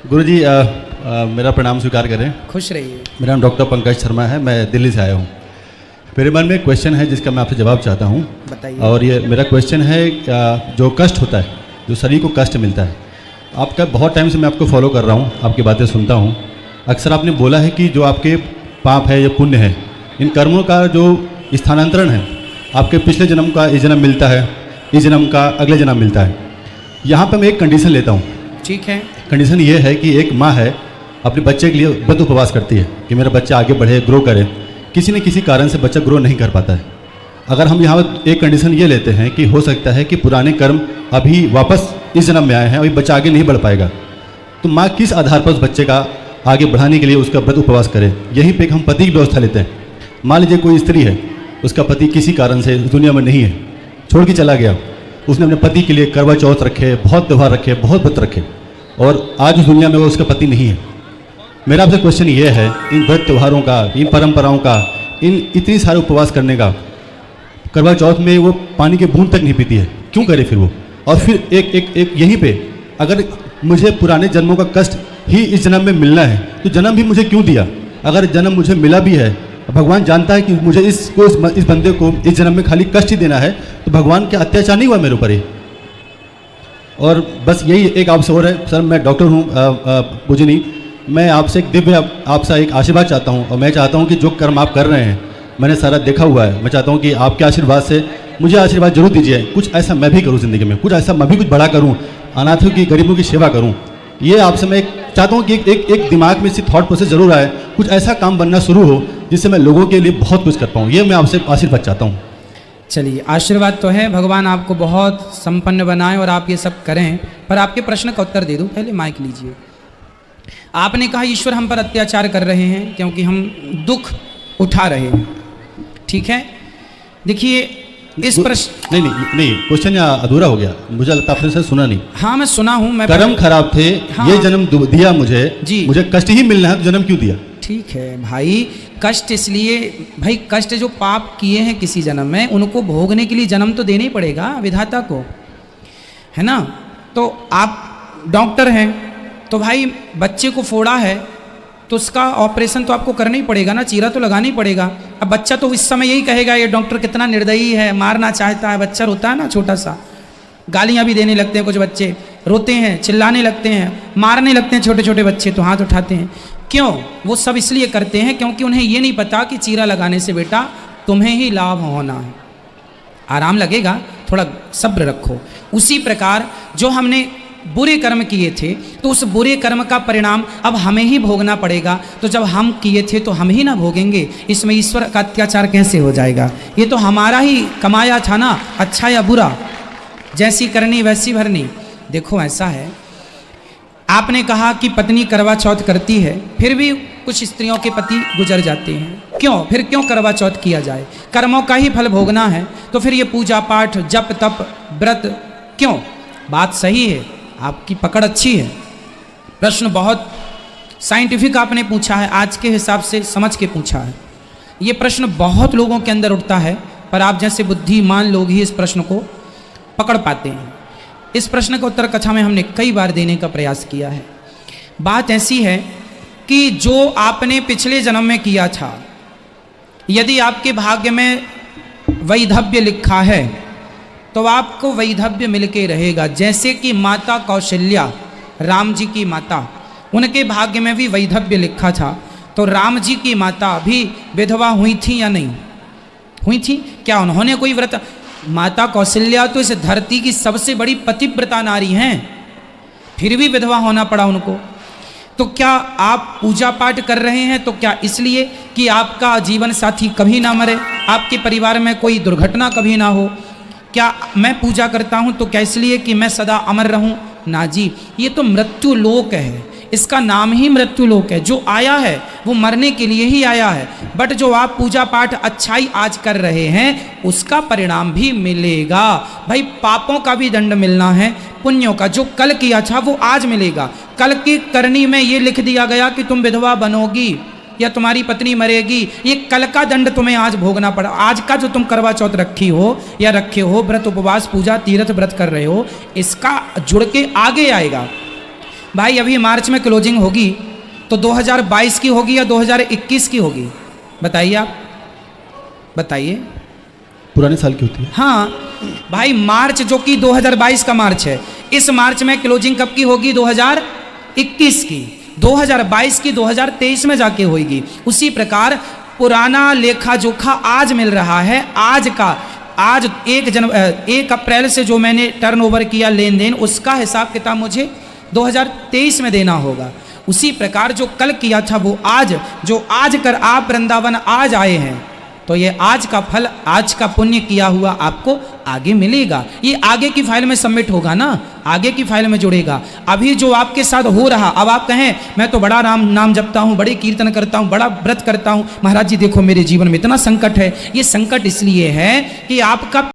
गुरुजी मेरा प्रणाम स्वीकार करें। खुश रहिए। मेरा नाम डॉक्टर पंकज शर्मा है, मैं दिल्ली से आया हूँ। मेरे मन में एक क्वेश्चन है जिसका मैं आपसे जवाब चाहता हूँ। बताइए। और ये मेरा क्वेश्चन है, जो कष्ट होता है, जो शरीर को कष्ट मिलता है, आपका बहुत टाइम से मैं आपको फॉलो कर रहा हूँ, आपकी बातें सुनता हूँ। अक्सर आपने बोला है कि जो आपके पाप है या पुण्य है, इन कर्मों का जो स्थानांतरण है, आपके पिछले जन्म का इस जन्म मिलता है, इस जन्म का अगले जन्म मिलता है। यहाँ पर मैं एक कंडीशन लेता हूँ। ठीक है। कंडीशन ये है कि एक माँ है, अपने बच्चे के लिए व्रत उपवास करती है कि मेरा बच्चा आगे बढ़े, ग्रो करे। किसी न किसी कारण से बच्चा ग्रो नहीं कर पाता है। अगर हम यहाँ एक कंडीशन ये लेते हैं कि हो सकता है कि पुराने कर्म अभी वापस इस जन्म में आए हैं, अभी बच्चा आगे नहीं बढ़ पाएगा, तो माँ किस आधार पर उस बच्चे का आगे बढ़ाने के लिए उसका व्रत उपवास करे। यहीं पर हम पति की व्यवस्था लेते हैं। मान लीजिए कोई स्त्री है, उसका पति किसी कारण से दुनिया में नहीं है, छोड़ के चला गया। उसने अपने पति के लिए करवा चौथ रखे, बहुत त्यौहार रखे, बहुत व्रत रखे, और आज उस दुनिया में वो उसका पति नहीं है। मेरा आपसे क्वेश्चन ये है, इन व्रत त्यौहारों का, इन परंपराओं का, इन इतनी सारे उपवास करने का, करवा चौथ में वो पानी के बूंद तक नहीं पीती है, क्यों करे फिर वो? और फिर एक यहीं पे, अगर मुझे पुराने जन्मों का कष्ट ही इस जन्म में मिलना है तो जन्म भी मुझे क्यों दिया? अगर जन्म मुझे मिला भी है, भगवान जानता है कि मुझे इस बंदे को इस जन्म में खाली कष्ट ही देना है, तो भगवान के अत्याचार नहीं हुआ मेरे ऊपर ही? और बस यही एक आपसे और है सर, मैं डॉक्टर हूँ पूजनी, मैं आपसे एक दिव्य आपसे एक आशीर्वाद चाहता हूँ। और मैं चाहता हूँ कि जो कर्म आप कर रहे हैं, मैंने सारा देखा हुआ है, मैं चाहता हूँ कि आपके आशीर्वाद से मुझे आशीर्वाद जरूर दीजिए। कुछ ऐसा मैं भी करूँ ज़िंदगी में, कुछ ऐसा मैं भी कुछ बड़ा करूँ, अनाथों की, गरीबों की सेवा करूँ। ये आपसे मैं चाहता हूँ कि एक दिमाग में इसी थॉट प्रोसेस जरूर आए, कुछ ऐसा काम बनना शुरू हो जिससे मैं लोगों के लिए बहुत कुछ कर पाऊँ। ये मैं आपसे आशीर्वाद चाहता हूँ। चलिए, आशीर्वाद तो है, भगवान आपको बहुत संपन्न बनाए और आप ये सब करें। पर आपके प्रश्न का उत्तर दे दूं, पहले माइक लीजिए। आपने कहा ईश्वर हम पर अत्याचार कर रहे हैं क्योंकि हम दुख उठा रहे हैं, ठीक है। देखिए इस प्रश्न नहीं, क्वेश्चन यहाँ अधूरा हो गया, मुझे लगता है आपने सर सुना नहीं। हाँ मैं सुना हूँ। मैं कर्म खराब थे, हाँ, ये जन्म दिया मुझे जी, मुझे कष्ट ही मिलना है तो जन्म क्यों दिया? ठीक है भाई, कष्ट इसलिए भाई, कष्ट जो पाप किए हैं किसी जन्म में, उनको भोगने के लिए जन्म तो देना ही पड़ेगा विधाता को, है ना। तो आप डॉक्टर हैं तो भाई बच्चे को फोड़ा है तो उसका ऑपरेशन तो आपको करना ही पड़ेगा ना, चीरा तो लगाना ही पड़ेगा। अब बच्चा तो इस समय यही कहेगा ये डॉक्टर कितना निर्दयी है, मारना चाहता है। बच्चा रोता है ना, छोटा सा, गालियाँ भी देने लगते हैं, कुछ बच्चे रोते हैं, चिल्लाने लगते हैं, मारने लगते हैं छोटे छोटे बच्चे, तो हाथ उठाते हैं। क्यों? वो सब इसलिए करते हैं क्योंकि उन्हें ये नहीं पता कि चीरा लगाने से बेटा तुम्हें ही लाभ होना है, आराम लगेगा, थोड़ा सब्र रखो। उसी प्रकार जो हमने बुरे कर्म किए थे तो उस बुरे कर्म का परिणाम अब हमें ही भोगना पड़ेगा। तो जब हम किए थे तो हम ही ना भोगेंगे, इसमें ईश्वर का अत्याचार कैसे हो जाएगा? ये तो हमारा ही कमाया था ना, अच्छा या बुरा, जैसी करनी वैसी भरनी। देखो ऐसा है, आपने कहा कि पत्नी करवा चौथ करती है, फिर भी कुछ स्त्रियों के पति गुजर जाते हैं, क्यों? फिर क्यों करवा चौथ किया जाए? कर्मों का ही फल भोगना है, तो फिर ये पूजा पाठ, जप तप, व्रत क्यों? बात सही है, आपकी पकड़ अच्छी है, प्रश्न बहुत साइंटिफिक आपने पूछा है, आज के हिसाब से समझ के पूछा है। ये प्रश्न बहुत लोगों के अंदर उठता है, पर आप जैसे बुद्धिमान लोग ही इस प्रश्न को पकड़ पाते हैं। इस प्रश्न का उत्तर कथा में हमने कई बार देने का प्रयास किया है। बात ऐसी है कि जो आपने पिछले जन्म में किया था, यदि आपके भाग्य में वैधव्य लिखा है तो आपको वैधव्य मिलके रहेगा। जैसे कि माता कौशल्या, राम जी की माता, उनके भाग्य में भी वैधव्य लिखा था, तो राम जी की माता भी विधवा हुई थी या नहीं हुई थी? क्या उन्होंने कोई व्रत? माता कौशल्या तो इस धरती की सबसे बड़ी पतिव्रता नारी हैं, फिर भी विधवा होना पड़ा उनको। तो क्या आप पूजा पाठ कर रहे हैं तो क्या इसलिए कि आपका जीवन साथी कभी ना मरे, आपके परिवार में कोई दुर्घटना कभी ना हो? क्या मैं पूजा करता हूं तो क्या इसलिए कि मैं सदा अमर रहूं? ना जी, ये तो मृत्यु लोक है, इसका नाम ही मृत्यु लोक है। जो आया है वो मरने के लिए ही आया है। बट जो आप पूजा पाठ अच्छाई आज कर रहे हैं उसका परिणाम भी मिलेगा। भाई पापों का भी दंड मिलना है, पुण्यों का जो कल किया था वो आज मिलेगा। कल की करनी में ये लिख दिया गया कि तुम विधवा बनोगी या तुम्हारी पत्नी मरेगी, ये कल का दंड तुम्हें आज भोगना पड़ा। आज का जो तुम करवा चौथ रखी हो या रखे हो, व्रत उपवास पूजा तीर्थ व्रत कर रहे हो, इसका जुड़ के आगे आएगा। भाई अभी मार्च में क्लोजिंग होगी तो 2022 की होगी या 2021 की होगी? बताइए आप, बताइए। पुराने साल की होती है। हाँ भाई, मार्च जो कि 2022 का मार्च है, इस मार्च में क्लोजिंग कब की होगी? 2021 की। 2022 की 2023 में जाके होगी। उसी प्रकार पुराना लेखा जोखा आज मिल रहा है, आज का, आज 1 अप्रैल से जो मैंने टर्नओवर किया लेन देन, उसका हिसाब किताब मुझे 2023 में देना होगा। उसी प्रकार जो कल किया था वो आज, जो आज कर आप वृंदावन आज आए हैं, तो ये आज का फल, आज का पुण्य किया हुआ आपको आगे मिलेगा। ये आगे की फाइल में सबमिट होगा ना, आगे की फाइल में जुड़ेगा। अभी जो आपके साथ हो रहा, अब आप कहें मैं तो बड़ा नाम जपता हूँ, बड़े कीर्तन करता हूँ, बड़ा व्रत करता हूँ, महाराज जी देखो मेरे जीवन में इतना संकट है। ये संकट इसलिए है कि आपका